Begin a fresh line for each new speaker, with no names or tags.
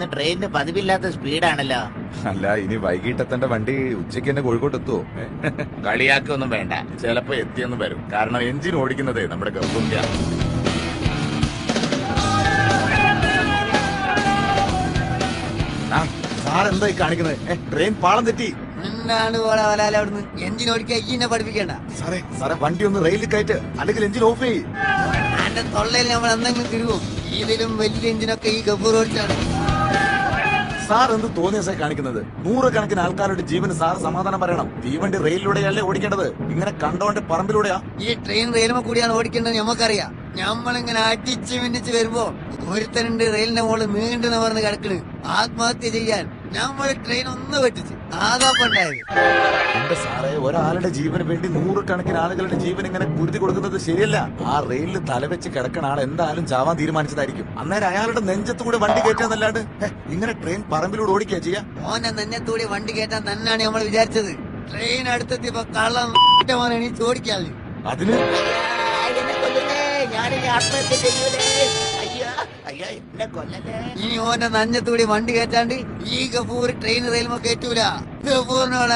ഇന്ന് ട്രെയിനിന് പതിവില്ലാത്ത സ്പീഡാണല്ലോ.
അല്ല, ഇനി വൈകിട്ടെത്തേണ്ട വണ്ടി ഉച്ചയ്ക്ക് തന്നെ കോഴിക്കോട്ട് എത്തുവോ?
കളിയാക്കൊന്നും വേണ്ട, ചിലപ്പോ എത്തിയെന്ന് വരും. കാരണം എഞ്ചിൻ ഓടിക്കുന്നതേ നമ്മുടെ ഗപ്പുണ്യ.
സാർ എന്തായി കാണിക്കുന്നത്? ട്രെയിൻ പാളം തെറ്റി.
എന്നാണ് അവിടുന്ന് എഞ്ചിൻ ഓടിക്കാൻ ഈനെ പഠിപ്പിക്കണ്ട.
സാറേ വണ്ടി ഒന്ന് റെയിലിൽ കയറ്റ്, അല്ലെങ്കിൽ എഞ്ചിൻ ഓഫ് ചെയ്യ്.
എന്റെ തൊള്ളയിൽ നമ്മൾ എന്തെങ്കിലും തിരുവും. ഇതിലും വലിയ എഞ്ചിനൊക്കെ ഈ ഗബൂർ ഓടിച്ചാണ്.
സാർ എന്ത് തോന്നിയ സാർ കാണിക്കുന്നത്? നൂറുകണക്കിന് ആൾക്കാരുടെ ജീവന് സാർ സമാധാനം പറയണം. തീവണ്ടി റെയിലിലൂടെയല്ലേ ഓടിക്കേണ്ടത്, ഇങ്ങനെ കണ്ടോണ്ട് പറമ്പിലൂടെയാ.
ഈ ട്രെയിൻ റെയിലുമ കൂടിയാണ് ഓടിക്കേണ്ടത് നമുക്കറിയാം. നമ്മളിങ്ങനെ അടിച്ച് മിന്നിച്ച് വരുമ്പോ ഒരുത്തനുണ്ട് റെയിലിന്റെ മുകളിൽ നീണ്ടു പറഞ്ഞ് കിടക്കണ്. ആത്മഹത്യ ചെയ്യാൻ നമ്മൾ ട്രെയിൻ ഒന്ന് വെട്ടിച്ച് ആദാപ്പുണ്ടായത്.
എന്റെ സാറേ, ഒരാളുടെ ജീവന് വേണ്ടി നൂറുകണക്കിന് ആളുകളുടെ ജീവൻ ഇങ്ങനെ കുരുതി കൊടുക്കുന്നത് ശരിയല്ല. ആ റെയിലിൽ തലവെച്ച് കിടക്കണ ആൾ എന്തായാലും ചാവാൻ തീരുമാനിച്ചതായിരിക്കും. അന്നേരം അയാളുടെ നെഞ്ചത്തുകൂടെ വണ്ടി കയറ്റാന്നല്ലാണ്ട് ഇങ്ങനെ ട്രെയിൻ പറമ്പിലൂടെ ഓടിക്കുക ചെയ്യാ.
ഓന്റെ നെഞ്ഞത്തൂടി വണ്ടി കയറ്റാൻ തന്നെയാണ് നമ്മൾ വിചാരിച്ചത്. ട്രെയിൻ അടുത്തെത്തിയപ്പോ കള്ളം എണീച്ച് ഓടിക്കാതെ.
അതിന്
ഞാനിനി ആത്മഹത്യ ചെയ്യൂലേ. അയ്യോ അയ്യോ, എന്നെ കൊല്ലല്ലേ.
ഇനി ഓന്റെ നഞ്ഞത്തൂടി വണ്ടി കയറ്റാണ്ട് ഈ ഗഫൂർ ട്രെയിൻ റെയിലുമോ കയറ്റൂല. ഗഫൂറിനോട്